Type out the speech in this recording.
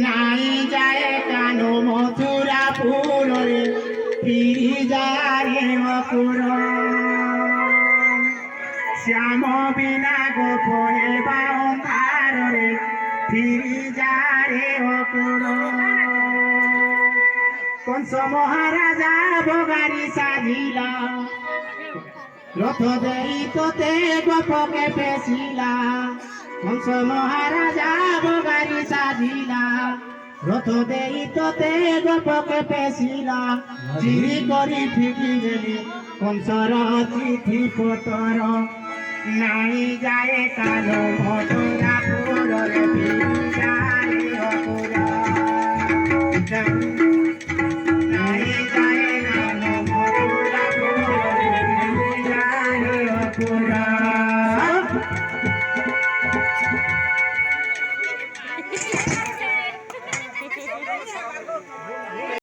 নাই যায় কানো মথুরাপুর রে ফিরি যায় অপুর শ্যাম বিনা গোপনে বা অন্ধার রে ফিরি যায় অপুর কংস মহারাজা বগারি সাজিলা রথ দেই তোতে গোপকে পেছিলা কংস মহারাজা বগারি সাজিলা রথ দেই তোতে গোপকে পেছিলা চিরি করি ফিকি গেলি কংসর চিঠি পতর নাই যায় কালো মথুরাপুর রে ফিরি যায় অপুর